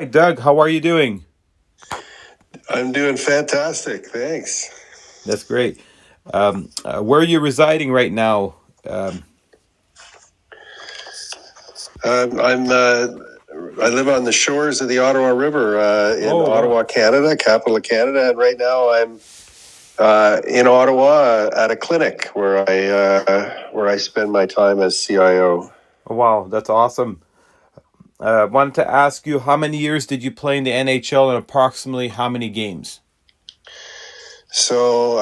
Hi, Doug. How are you doing? I'm doing fantastic, thanks. That's great. Where are you residing right now? Um, I'm I live on the shores of the Ottawa River in oh, wow. Ottawa, Canada, capital of Canada, and right now I'm in Ottawa at a clinic where I spend my time as CIO. Oh, wow. That's awesome. Wanted to ask you, how many years did you play in the NHL and approximately how many games? So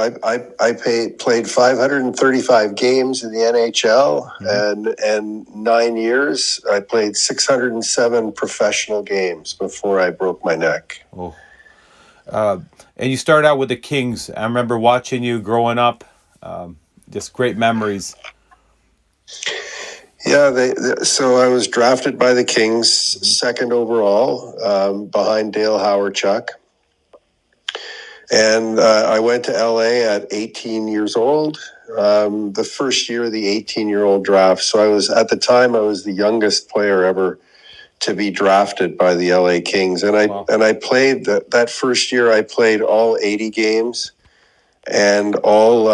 played 535 games in the NHL, Hmm. and 9 years. I played 607 professional games before I broke my neck. Oh. Uh, and you started out with the Kings. I remember watching you growing up. Um, just great memories. Yeah, so I was drafted by the Kings second overall, behind Dale Howard-Chuck, and I went to LA at 18 years old. The first year of the 18-year-old draft. So I was the youngest player ever to be drafted by the LA Kings, and Wow. I played that first year. I played all 80 games and all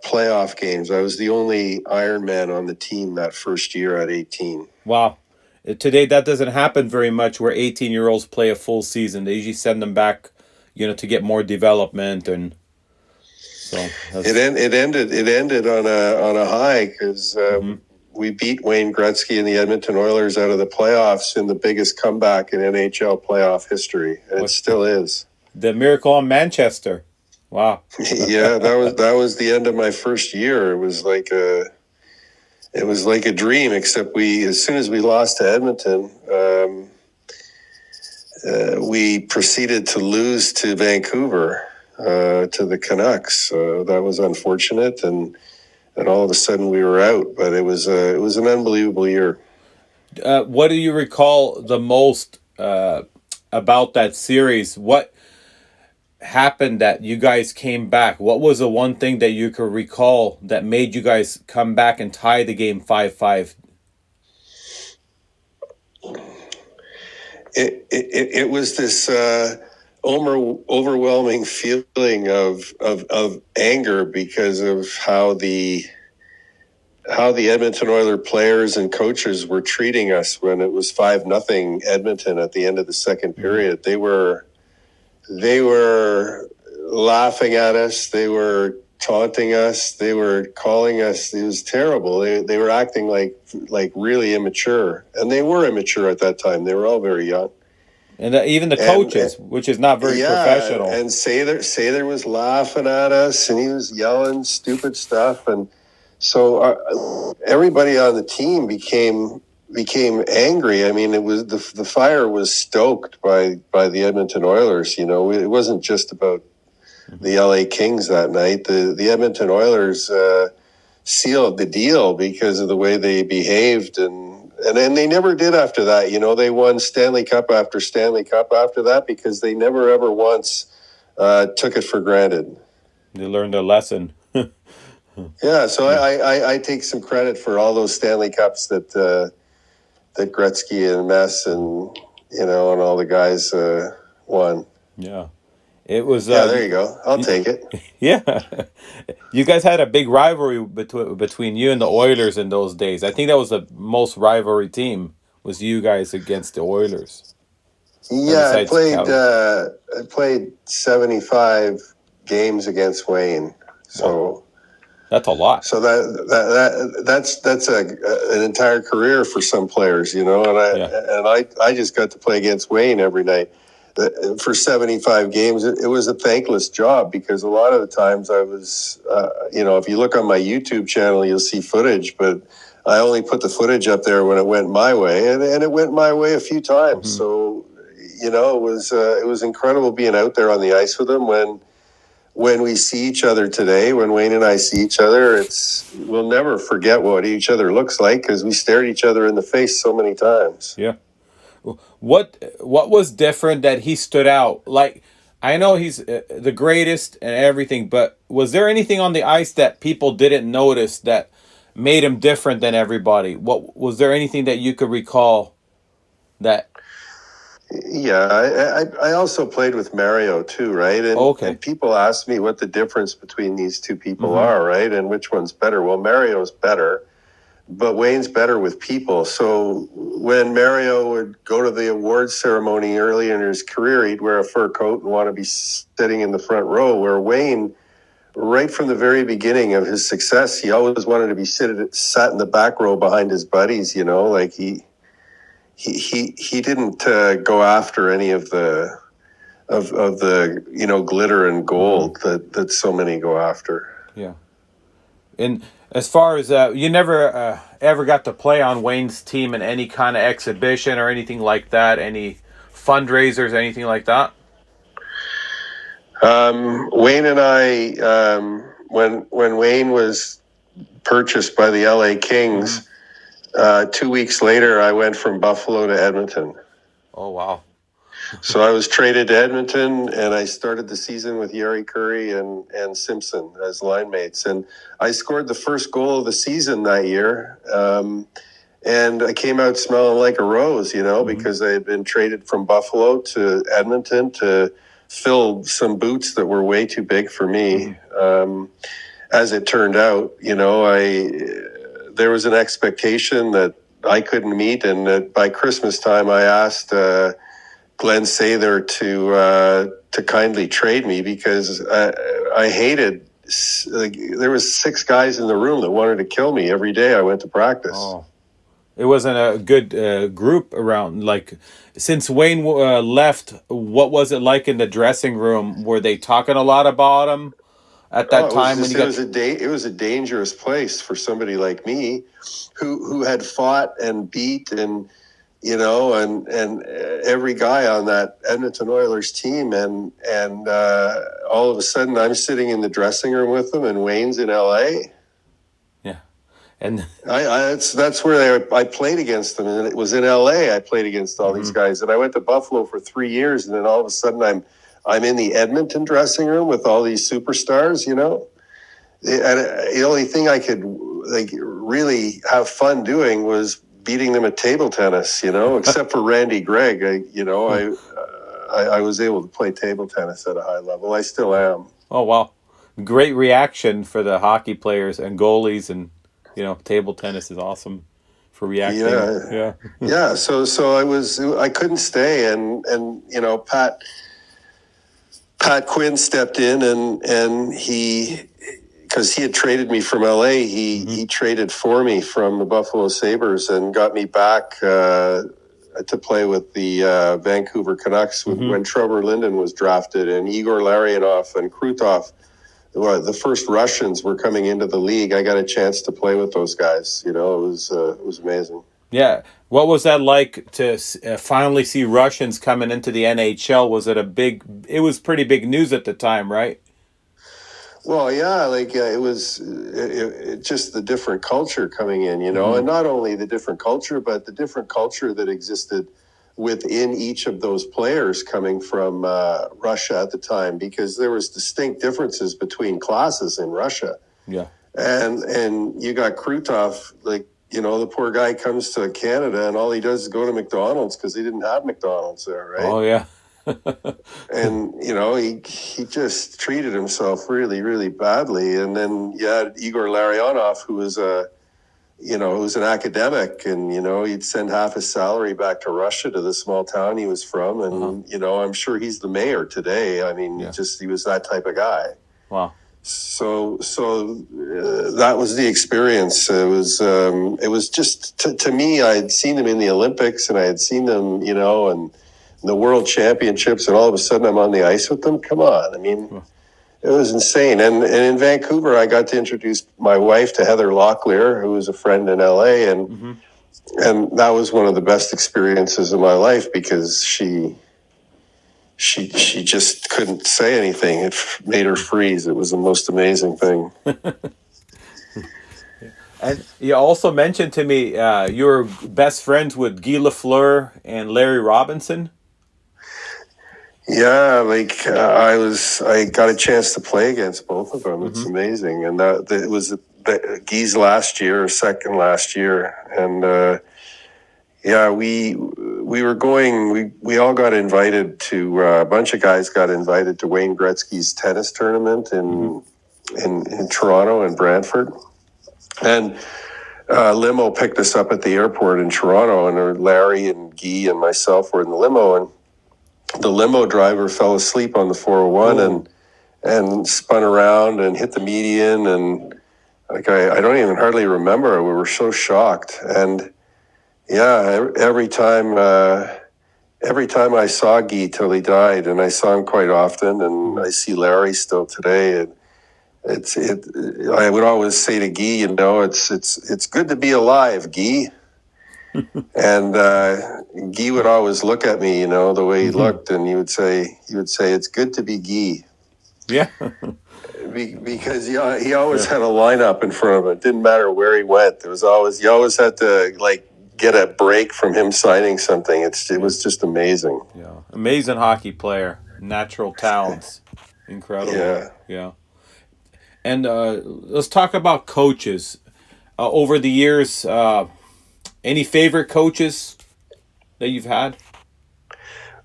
playoff games. I was the only Iron Man on the team that first year at 18. Wow. Today, that doesn't happen very much where 18-year-olds play a full season. They usually send them back, to get more development. And so that's. It ended on a high because Mhm. we beat Wayne Gretzky and the Edmonton Oilers out of the playoffs in the biggest comeback in NHL playoff history, and it What still is. the miracle on Manchester? Wow. Yeah, that was the end of my first year. It was like a dream, except we as soon as we lost to Edmonton, we proceeded to lose to Vancouver, to the Canucks. That was unfortunate, and all of a sudden we were out. But it was an unbelievable year. What do you recall the most about that series? What happened that you guys came back? What was the one thing that you could recall that made you guys come back and tie the game 5-5? It was this overwhelming feeling of anger because of how the Edmonton Oilers players and coaches were treating us when it was 5-0 Edmonton at the end of the second Mm-hmm. period. They were laughing at us. They were taunting us. They were calling us. It was terrible. They were acting like really immature, and they were immature at that time. They were all very young. And even the And coaches, which is not very yeah, professional. and Sather was laughing at us, and he was yelling stupid stuff, and so everybody on the team became angry. I mean, it was the fire was stoked by the Edmonton Oilers. You know, it wasn't just about Mm-hmm. the LA Kings that night. The Edmonton Oilers sealed the deal because of the way they behaved, and then they never did after that. You know, they won Stanley Cup after Stanley Cup after that because they never ever once took it for granted. They learned their lesson. Yeah, so Yeah. I take some credit for all those Stanley Cups that Gretzky and Mess and and all the guys won. Yeah. It was Yeah, there you go. I'll take it. yeah. You guys had a big rivalry between you and the Oilers in those days. I think that was the most rivalry team was you guys against the Oilers. Yeah, Besides Calgary. I played 75 games against Wayne. Wow. So That's a lot. so that's an entire career for some players, you know, and Yeah. I just got to play against Wayne every night. For 75 games, it was a thankless job because a lot of the times I was, if you look on my YouTube channel, you'll see footage, but I only put the footage up there when it went my way, and it went my way a few times. Hmm. So, it was incredible being out there on the ice with him when we see each other today, when Wayne and I see each other, we'll never forget what each other looks like because we stared each other in the face so many times. Yeah. What was different that he stood out? Like, I know he's the greatest and everything, but was there anything on the ice that people didn't notice that made him different than everybody? What was there anything that you could recall that? Yeah, I also played with Mario too, right? Okay. And people ask me what the difference between these two people Mm-hmm. are, right? And which one's better? Well, Mario's better, but Wayne's better with people. So when Mario would go to the awards ceremony early in his career, he'd wear a fur coat and want to be sitting in the front row. Where Wayne, right from the very beginning of his success, he always wanted to be sat in the back row behind his buddies. You know, like he didn't go after any of the glitter and gold that so many go after. Yeah. And as far as you never ever got to play on Wayne's team in any kind of exhibition or anything like that, any fundraisers, anything like that? Wayne and I, when Wayne was purchased by the LA Kings, 2 weeks later, I went from Buffalo to Edmonton. Oh, wow. So I was traded to Edmonton, and I started the season with Yari Curry and Simpson as line mates. And I scored the first goal of the season that year. And I came out smelling like a rose, because I had been traded from Buffalo to Edmonton to fill some boots that were way too big for me. As it turned out, there was an expectation that I couldn't meet, and that by Christmas time, I asked Glenn Sather to kindly trade me because I hated. There was 6 guys in the room that wanted to kill me every day I went to practice. Oh. It wasn't a good group around. Like, since Wayne left, what was it like in the dressing room? Were they talking a lot about him at that time when you got? It was a dangerous place for somebody like me, who had fought and beat and every guy on that Edmonton Oilers team, and all of a sudden I'm sitting in the dressing room with them, and Wayne's in LA. Yeah, and that's where I played against them, and it was in LA I played against all these guys, and I went to Buffalo for 3 years, and then all of a sudden I'm in the Edmonton dressing room with all these superstars, And the only thing I could really have fun doing was beating them at table tennis, except for Randy Gregg. I was able to play table tennis at a high level. I still am. oh wow, great reaction for the hockey players and goalies, and table tennis is awesome for reacting. Yeah. Yeah. So I couldn't stay, and Pat Quinn stepped in, and because he had traded me from LA, he traded for me from the Buffalo Sabres and got me back to play with the Vancouver Canucks when Trevor Linden was drafted, and Igor Larionov and Krutov, the first Russians, were coming into the league. I got a chance to play with those guys. It was amazing. Yeah. What was that like to finally see Russians coming into the NHL? Was it it was pretty big news at the time, right? Well, yeah, it was just the different culture coming in, and not only the different culture, but the different culture that existed within each of those players coming from Russia at the time, because there was distinct differences between classes in Russia. Yeah. And you got Krutov, the poor guy comes to Canada and all he does is go to McDonald's because he didn't have McDonald's there, right? Oh yeah. And he just treated himself really, really badly. And then you had Igor Larionov, who was who's an academic, and he'd send half his salary back to Russia, to the small town he was from, and I'm sure he's the mayor today. I mean, he was that type of guy. Wow. So that was the experience. It was just to me. I had seen them in the Olympics, and I had seen them, and the World Championships, and all of a sudden I'm on the ice with them. Come on, I mean, it was insane. And in Vancouver, I got to introduce my wife to Heather Locklear, who was a friend in LA, and that was one of the best experiences of my life, because she just couldn't say anything. It made her freeze. It was the most amazing thing. And you also mentioned to me you were best friends with Guy Lafleur and Larry Robinson. Yeah, I got a chance to play against both of them. It's amazing, and it was Guy's last year, or second last year, and Yeah, we were going. We all got invited to a bunch of guys got invited to Wayne Gretzky's tennis tournament in Toronto and Brantford, and limo picked us up at the airport in Toronto, and Larry and Guy and myself were in the limo, and the limo driver fell asleep on the 401 and spun around and hit the median, and like I don't even hardly remember. We were so shocked, and yeah, every time I saw Guy till he died, and I saw him quite often, and I see Larry still today, and I would always say to Guy, it's good to be alive, Guy. And Guy would always look at me, the way he looked, and he would say, it's good to be Guy. Yeah. Because he always had a lineup in front of him. It didn't matter where he went. You always had to get a break from him signing something. It was just amazing. Yeah. Amazing hockey player. Natural talents. Incredible. Yeah. And let's talk about coaches. Over the years, any favorite coaches that you've had?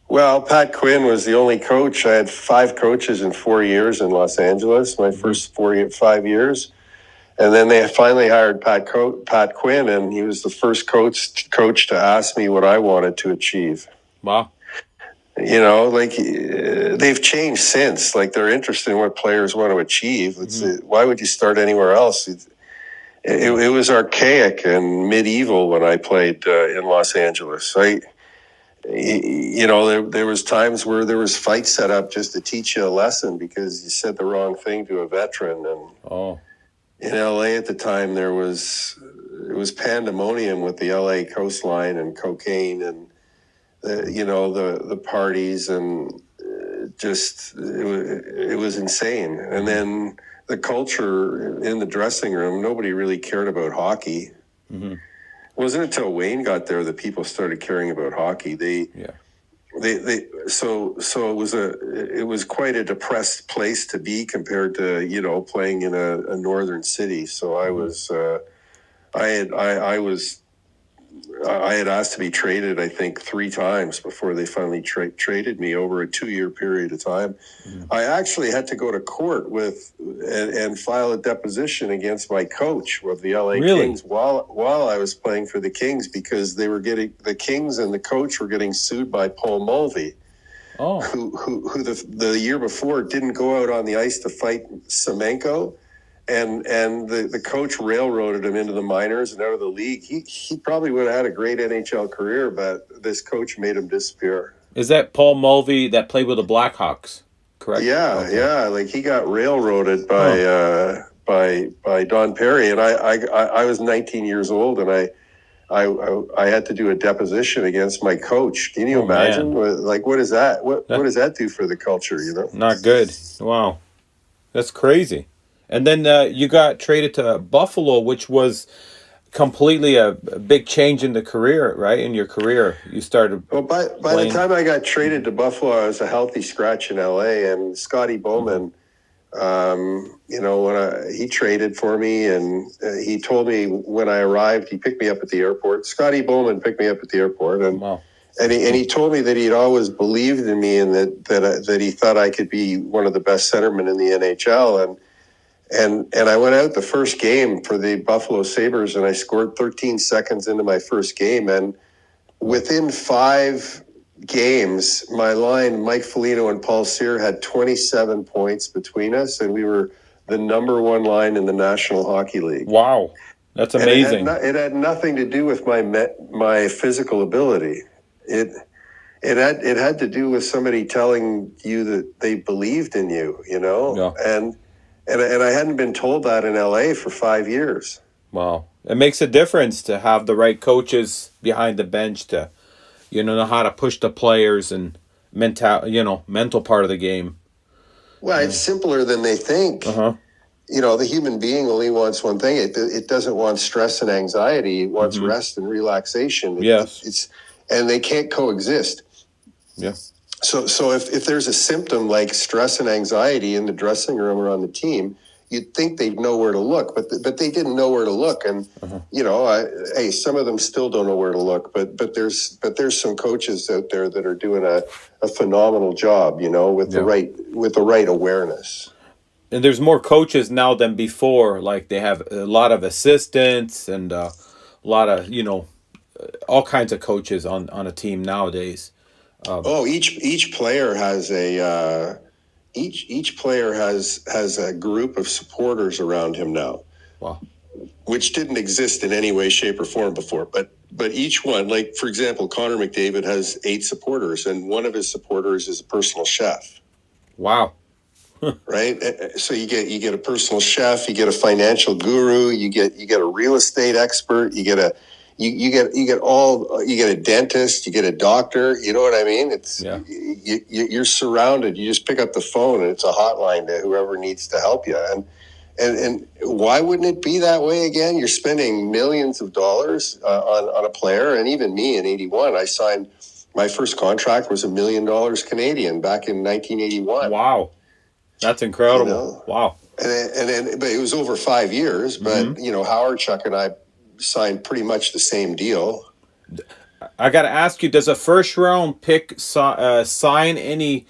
Well, Pat Quinn was the only coach. I had 5 coaches in 4 years in Los Angeles, my first 5 years. And then they finally hired Pat Quinn, and he was the first coach to ask me what I wanted to achieve. Wow. They've changed since. They're interested in what players want to achieve. Why would you start anywhere else? It was archaic and medieval when I played in Los Angeles. There was times where there was fights set up just to teach you a lesson because you said the wrong thing to a veteran. And in LA at the time, it was pandemonium with the LA coastline and cocaine and the parties, and it was insane. And then the culture in the dressing room, nobody really cared about hockey. It wasn't until Wayne got there that people started caring about hockey. So it was quite a depressed place to be compared to playing in a northern city. So I had asked to be traded, I think, 3 times before they finally traded me over a 2-year period of time. I actually had to go to court and file a deposition against my coach of the LA Kings while I was playing for the Kings, because the Kings and the coach were getting sued by Paul Mulvey, who the year before didn't go out on the ice to fight Semenko. And the coach railroaded him into the minors and out of the league. He probably would have had a great NHL career, but this coach made him disappear. Is that Paul Mulvey that played with the Blackhawks? Correct. Yeah, yeah. He got railroaded by Don Perry, and I was 19 years old, and I had to do a deposition against my coach. Can you imagine? Man. What is that? What does that do for the culture? Not good. Wow, that's crazy. And then you got traded to Buffalo, which was completely a big change in the career, right? In your career, you started. Well, by the time I got traded to Buffalo, I was a healthy scratch in LA, and Scotty Bowman, he traded for me, and he told me when I arrived, he picked me up at the airport. Scotty Bowman picked me up at the airport, and he told me that he'd always believed in me, and that he thought I could be one of the best centermen in the NHL, and I went out the first game for the Buffalo Sabres, and I scored 13 seconds into my first game. And within 5 games, my line, Mike Foligno and Paul Cyr, had 27 points between us, and we were the number 1 line in the National Hockey League. Wow, that's amazing. It had nothing to do with my physical ability. It had to do with somebody telling you that they believed in you, Yeah. And I hadn't been told that in LA for 5 years. Wow. It makes a difference to have the right coaches behind the bench to, know how to push the players and mental part of the game. Well, it's simpler than they think. The human being only wants one thing. It doesn't want stress and anxiety. It wants rest and relaxation. Yes. And they can't coexist. Yeah. So if there's a symptom like stress and anxiety in the dressing room or on the team, you'd think they'd know where to look, but they didn't know where to look. And hey, some of them still don't know where to look. But there's some coaches out there that are doing a phenomenal job, with the right awareness. And there's more coaches now than before. Like they have a lot of assistants and a lot of all kinds of coaches on a team nowadays. Each player has each player has a group of supporters around him now. Wow. Which didn't exist in any way, shape, or form before. But each one, like for example, Connor McDavid has 8 supporters, and one of his supporters is a personal chef. Wow. Right. So you get a personal chef, you get a financial guru, you get a real estate expert, you get a dentist, you get a doctor. You know what I mean? It's you're surrounded. You just pick up the phone and it's a hotline to whoever needs to help you. And why wouldn't it be that way again? You're spending millions of dollars on a player, and even me in '81, I signed my first contract was $1 million Canadian back in 1981. Wow. That's incredible. Wow. And then, but it was over 5 years. But Howard, Chuck, and I signed pretty much the same deal. I got to ask you: does a first round pick sign any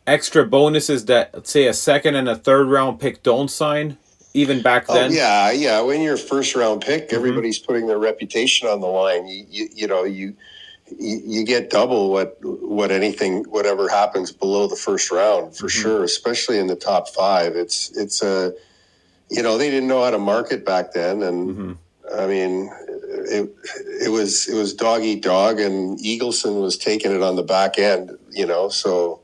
extra bonuses that, let's say, a second and a third round pick don't sign? Even back then. Oh, yeah. When you're a first round pick, everybody's putting their reputation on the line. You get double whatever happens below the first round for sure, especially in the top 5. It's they didn't know how to market back then, and I mean it was dog eat dog, and Eagleson was taking it on the back end, so.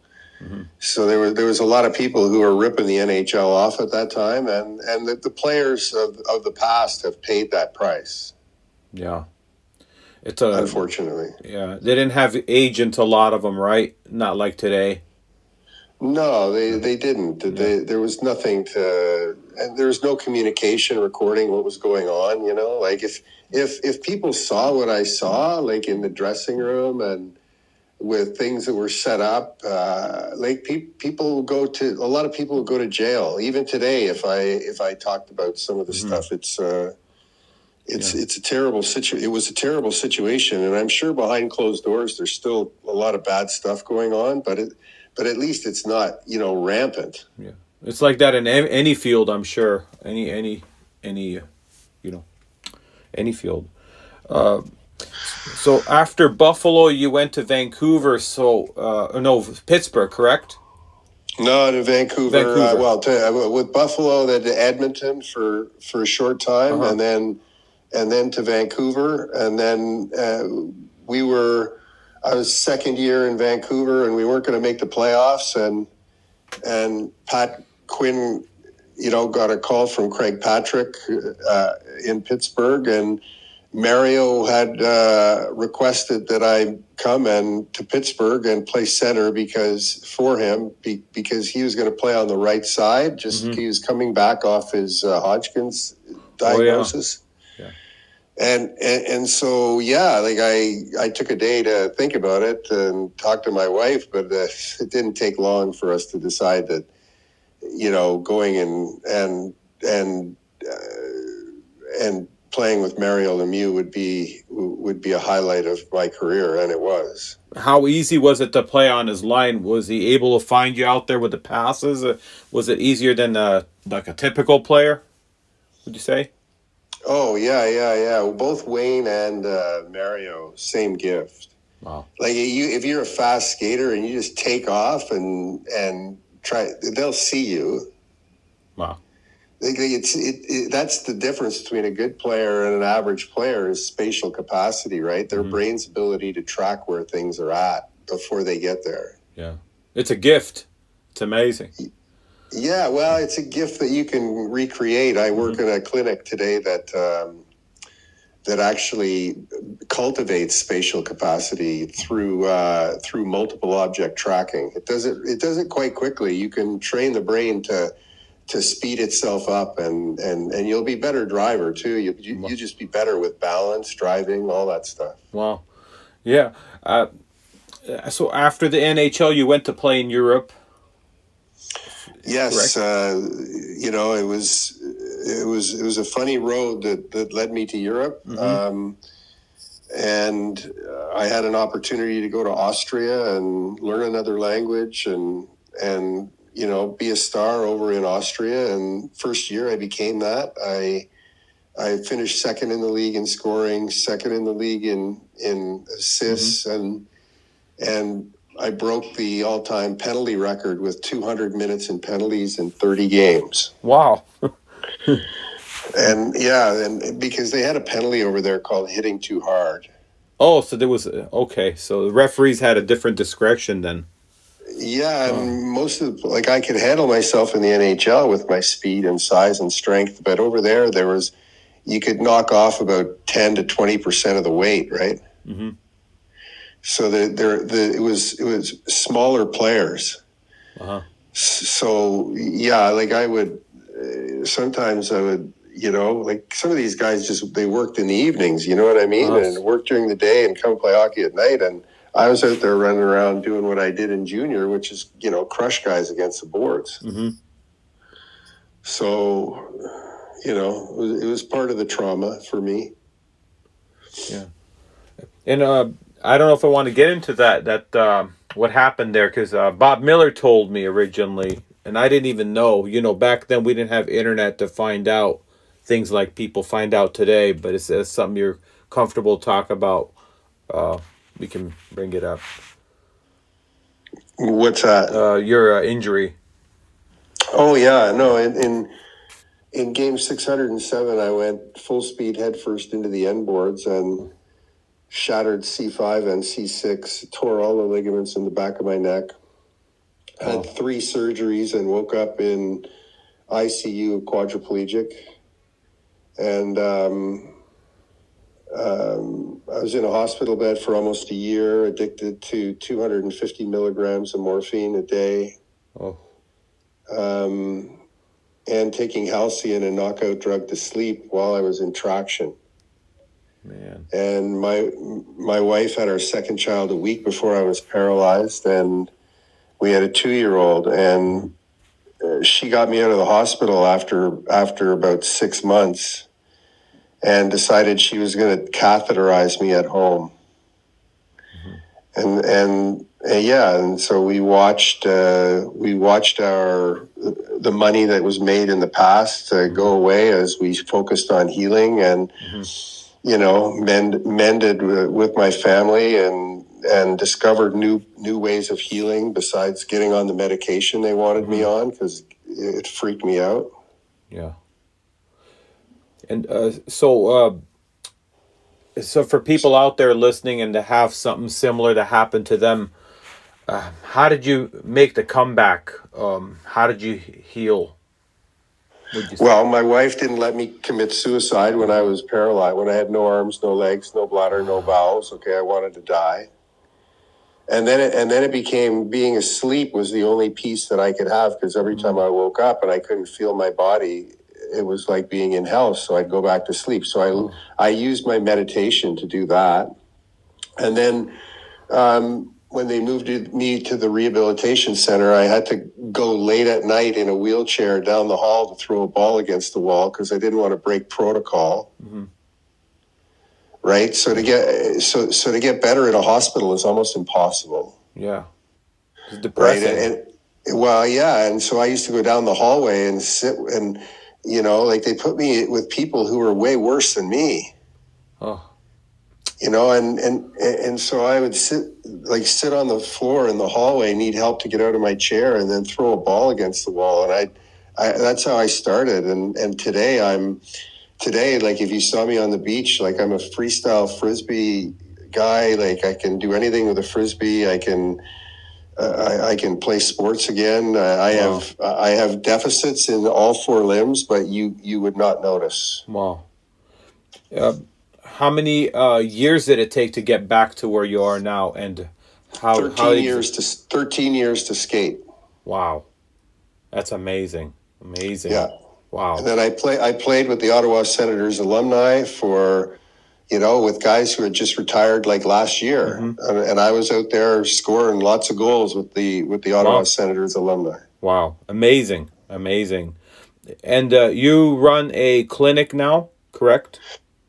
So there was a lot of people who were ripping the NHL off at that time, and the players of the past have paid that price. Yeah. Unfortunately. Yeah, they didn't have agents, a lot of them, right? Not like today. No, they didn't. Yeah. There was nothing and there was no communication recording what was going on. Like if people saw what I saw, like in the dressing room and with things that were set up, like people a lot of people go to jail. Even today, if I talked about some of the stuff, it's a terrible situation. It was a terrible situation, and I'm sure behind closed doors there's still a lot of bad stuff going on. But at least it's not rampant. Yeah, it's like that in any field. I'm sure any any field. So after Buffalo, you went to Vancouver. Pittsburgh, correct? No, to Vancouver. With Buffalo, then to Edmonton for a short time, and then to Vancouver, and then I was second year in Vancouver, and we weren't going to make the playoffs, and Pat Quinn, got a call from Craig Patrick in Pittsburgh, and Mario had requested that I come to Pittsburgh and play center because he was going to play on the right side. He was coming back off his Hodgkin's diagnosis. And so, like I took a day to think about it and talk to my wife, but it didn't take long for us to decide that, going and playing with Mario Lemieux would be a highlight of my career, and it was. How easy was it to play on his line? Was he able to find you out there with the passes? Was it easier than like a typical player, would you say? Oh, yeah. Both Wayne and Mario, same gift. Wow. Like if you're a fast skater and you just take off and try, they'll see you. Wow. That's the difference between a good player and an average player is spatial capacity, right? Their brain's ability to track where things are at before they get there. Yeah. It's a gift. It's amazing. Yeah, well, it's a gift that you can recreate. I work in a clinic today that actually cultivates spatial capacity through multiple object tracking. It does it quite quickly. You can train the brain to speed itself up, and you'll be a better driver too. You just be better with balance, driving, all that stuff. Wow, yeah. So after the NHL, you went to play in Europe. Yes, correct? it was a funny road that led me to Europe, Mm-hmm. and I had an opportunity to go to Austria and learn another language and be a star over in Austria. And first year I became that. I finished second in the league in scoring, second in the league in assists, and I broke the all-time penalty record with 200 minutes in penalties in 30 games. Wow. And yeah, and because they had a penalty over there called hitting too hard. Oh, so there was okay. So the referees had a different discretion then. Yeah, Oh, and most of like I could handle myself in the NHL with my speed and size and strength, but over there was you could knock off about 10 to 20% of the weight, right? mm-hmm. So it was smaller players. Uh-huh. So yeah, like I would sometimes I would like some of these guys just they worked in the evenings, you know what I mean, and worked during the day and come play hockey at night. And I was out there running around doing what I did in junior, which is crush guys against the boards. Mm-hmm. So it was part of the trauma for me. Yeah. And I don't know if I want to get into that what happened there because Bob Miller told me originally, and I didn't even know. Back then we didn't have internet to find out things like people find out today. But it's something you're comfortable to talk about. We can bring it up. What's that? Your injury. Oh yeah, no. In game 607, I went full speed headfirst into the end boards and shattered C5 and C6, tore all the ligaments in the back of my neck. Had 3 surgeries and woke up in ICU quadriplegic. And I was in a hospital bed for almost a year, addicted to 250 milligrams of morphine a day. Oh. And taking Halcyon, a knockout drug to sleep while I was in traction. Man. And my wife had our second child a week before I was paralyzed, and we had a 2-year-old, and she got me out of the hospital after about 6 months and decided she was going to catheterize me at home. And so we watched the money that was made in the past go away as we focused on healing and mended with my family and discovered new ways of healing besides getting on the medication they wanted me on because it freaked me out. Yeah. And so for people out there listening and to have something similar to happen to them, how did you make the comeback? How did you heal? Would you say? Well, my wife didn't let me commit suicide when I was paralyzed, when I had no arms, no legs, no bladder, no bowels. Okay, I wanted to die. And then it became being asleep was the only peace that I could have because every time I woke up and I couldn't feel my body, it was like being in hell. So I'd go back to sleep. So I used my meditation to do that. And then when they moved me to the rehabilitation center, I had to go late at night in a wheelchair down the hall to throw a ball against the wall because I didn't want to break protocol. Right. So to get better at a hospital is almost impossible. Yeah. It's Right. depressing. Well, yeah. And so I used to go down the hallway and sit and, like they put me with people who were way worse than me. Oh. And so I would sit on the floor in the hallway, need help to get out of my chair, and then throw a ball against the wall. And I that's how I started. And today, like if you saw me on the beach, like I'm a freestyle frisbee guy. Like I can do anything with a frisbee. I can play sports again. I have deficits in all 4 limbs, but you would not notice. Wow. How many years did it take to get back to where you are now, and how 13 years to skate. Wow, that's amazing. Amazing. Yeah. Wow. And then I played with the Ottawa Senators alumni for, with guys who had just retired like last year, and I was out there scoring lots of goals with the Ottawa Senators alumni. Wow. Amazing. Amazing. And you run a clinic now, correct?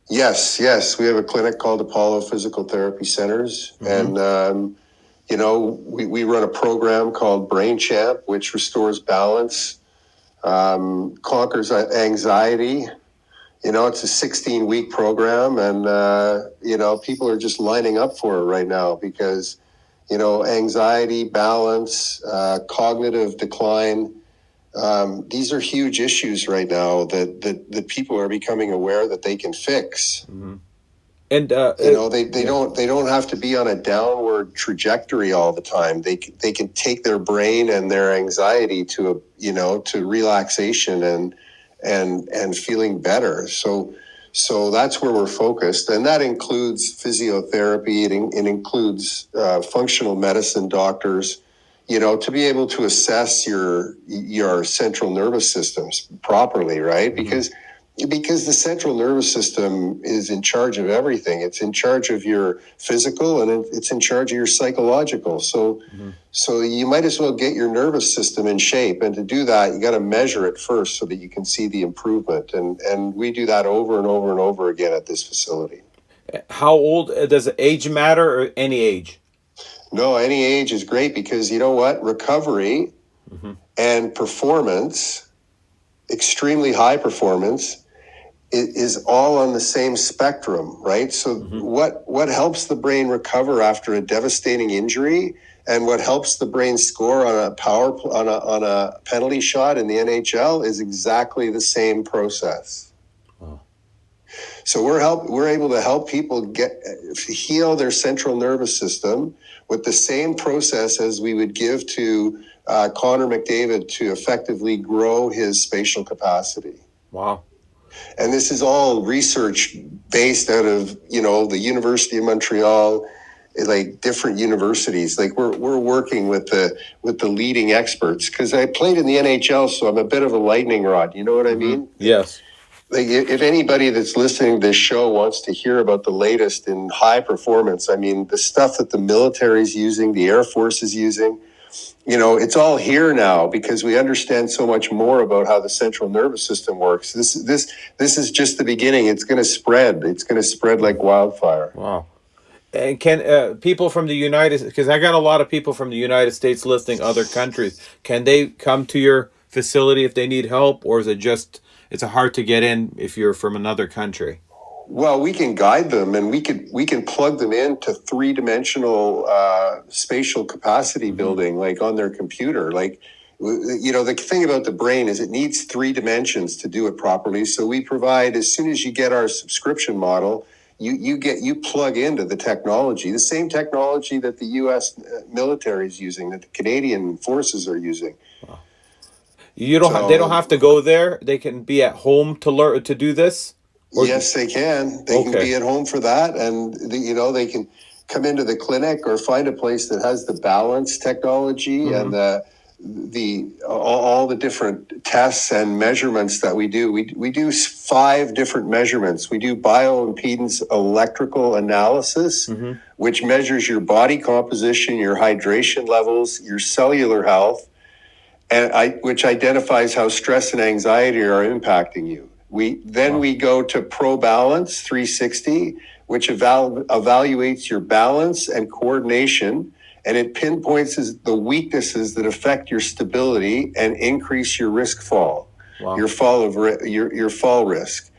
Yes, we have a clinic called Apollo Physical Therapy Centers, Mm-hmm. and we run a program called Brain Champ, which restores balance, conquers anxiety. It's a 16-week program, and people are just lining up for it right now because anxiety, balance, cognitive decline. These are huge issues right now that people are becoming aware that they can fix. Mm-hmm. And They don't have to be on a downward trajectory all the time. They can take their brain and their anxiety to relaxation and feeling better. So that's where we're focused, and that includes physiotherapy. It includes functional medicine doctors, to be able to assess your central nervous systems properly, right? mm-hmm. Because the central nervous system is in charge of everything. It's in charge of your physical, and it's in charge of your psychological. So Mm-hmm. so you might as well get your nervous system in shape. And to do that, you got to measure it first so that you can see the improvement. And we do that over and over and over again at this facility. How old does age matter, or any age? No, any age is great because you know what? Recovery Mm-hmm. and performance, extremely high performance, is all on the same spectrum, right? So Mm-hmm. what helps the brain recover after a devastating injury, and what helps the brain score on a penalty shot in the NHL is exactly the same process. Wow. So we're able to help people heal their central nervous system with the same process as we would give to Connor McDavid to effectively grow his spatial capacity. Wow. And this is all research based out of, the University of Montreal, like different universities. Like we're working with the leading experts, because I played in the NHL, so I'm a bit of a lightning rod. You know what I Mm-hmm. mean? Yes. Like if anybody that's listening to this show wants to hear about the latest in high performance, I mean, the stuff that the military is using, the Air Force is using, it's all here now because we understand so much more about how the central nervous system works. This is just the beginning. It's going to spread. It's going to spread like wildfire. Wow. And can people from the United, because I got a lot of people from the United States listing other countries, can they come to your facility if they need help, or is it just it's hard to get in if you're from another country? Well, we can guide them, and we can plug them into three-dimensional spatial capacity Mm-hmm. building, like on their computer. Like, the thing about the brain is it needs three dimensions to do it properly. So we provide, as soon as you get our subscription model, you plug into the technology, the same technology that the U.S. military is using, that the Canadian forces are using. Wow. You don't they don't So have to go there. They can be at home to learn to do this. Or yes, they can. They can okay. be at home for that, and they can come into the clinic or find a place that has the balance technology Mm-hmm. and the all the different tests and measurements that we do. We do 5 different measurements. We do bioimpedance electrical analysis, Mm-hmm. which measures your body composition, your hydration levels, your cellular health, which identifies how stress and anxiety are impacting you. Wow. We go to Pro Balance 360, which evaluates your balance and coordination, and it pinpoints the weaknesses that affect your stability and increase your risk fall, Wow. your fall risk.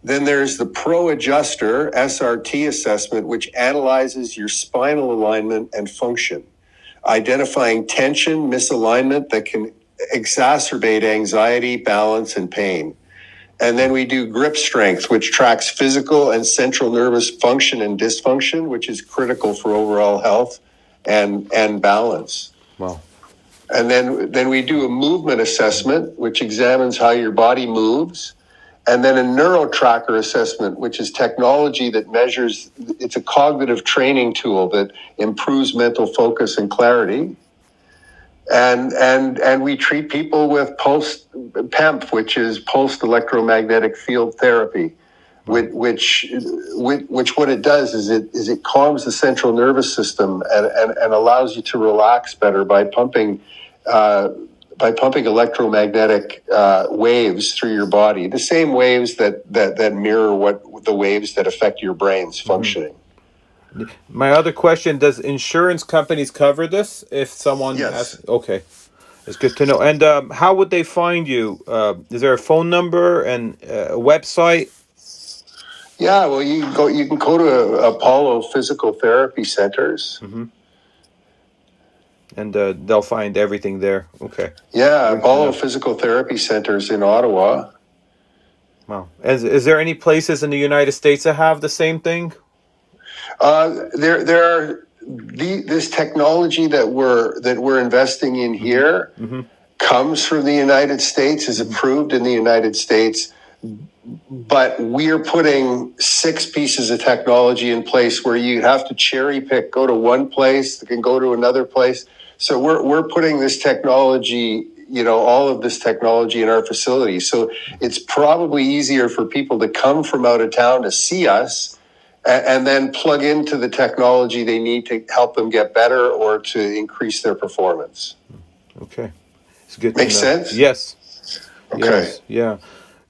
Then there's the Pro Adjuster SRT assessment, which analyzes your spinal alignment and function, identifying tension, misalignment that can exacerbate anxiety, balance, and pain. And then we do grip strength, which tracks physical and central nervous function and dysfunction, which is critical for overall health and balance. Wow. And then we do a movement assessment, which examines how your body moves. And then a neuro tracker assessment, which is technology that measures, it's a cognitive training tool that improves mental focus and clarity. And we treat people with pulse PEMF, which is pulsed electromagnetic field therapy, which what it does is it calms the central nervous system and allows you to relax better by pumping pumping electromagnetic waves through your body, the same waves that mirror what the waves that affect your brain's functioning. My other question: does insurance companies cover this? If someone Yes. asks, okay, it's good to know. And how would they find you? Is there a phone number and a website? Yeah, well, you can go to Apollo Physical Therapy Centers. And they'll find everything there. Okay. Yeah, Good to Apollo know. Physical Therapy Centers in Ottawa. Wow. Is there any places in the United States that have the same thing? There are this technology that we're investing in here comes from the United States, is approved in the United States, but we're putting 6 pieces of technology in place where you have to cherry pick, go to one place, can go to another place. So we're putting this technology, all of this technology in our facility. So it's probably easier for people to come from out of town to see us and then plug into the technology they need to help them get better or to increase their performance. Okay. It's good to Makes know. sense? Yes. Okay. Yes. Yeah.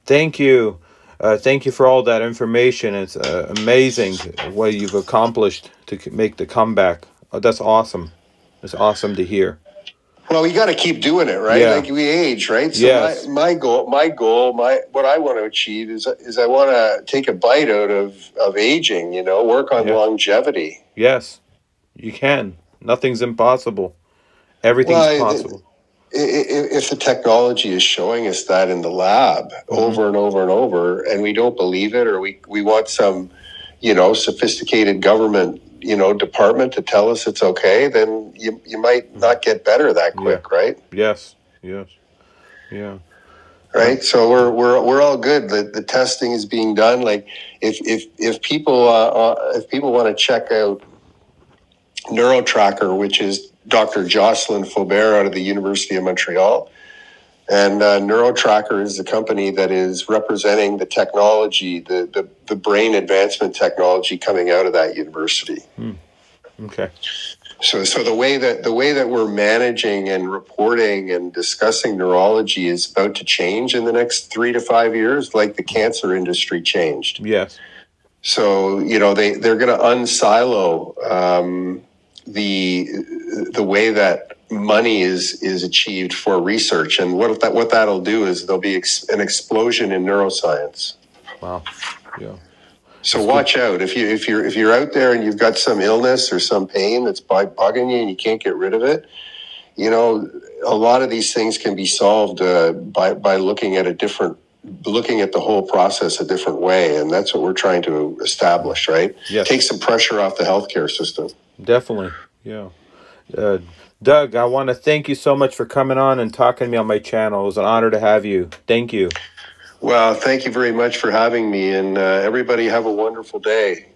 Thank you. Thank you for all that information. It's amazing what you've accomplished to make the comeback. That's awesome. It's awesome to hear. Well, we got to keep doing it, right? Yeah. Like we age, right? So Yes. my goal, what I want to achieve is I want to take a bite out of aging. Work on Yes. longevity. Yes. You can. Nothing's impossible. Everything's Well, possible. if the technology is showing us that in the lab over and over and over, and we don't believe it, or we want some, sophisticated government, department to tell us it's okay, then you might not get better that quick, right? Yes. Yes. Yeah. Right. So we're all good. The testing is being done. Like if people want to check out NeuroTracker, which is Dr. Jocelyn Faubert out of the University of Montreal, and NeuroTracker is the company that is representing the technology, the brain advancement technology coming out of that university. Okay. So the way that we're managing and reporting and discussing neurology is about to change in the next 3 to 5 years, like the cancer industry changed. Yes. So they're going to unsilo the way that money is achieved for research, and what that'll do is there'll be an explosion in neuroscience. Wow. Yeah. So watch out if you're out there and you've got some illness or some pain that's bugging you and you can't get rid of it. A lot of these things can be solved by looking at the whole process a different way, and that's what we're trying to establish. Right? Yes. Take some pressure off the healthcare system. Definitely. Yeah. Doug, I want to thank you so much for coming on and talking to me on my channel. It was an honor to have you. Thank you. Well, thank you very much for having me, and everybody have a wonderful day.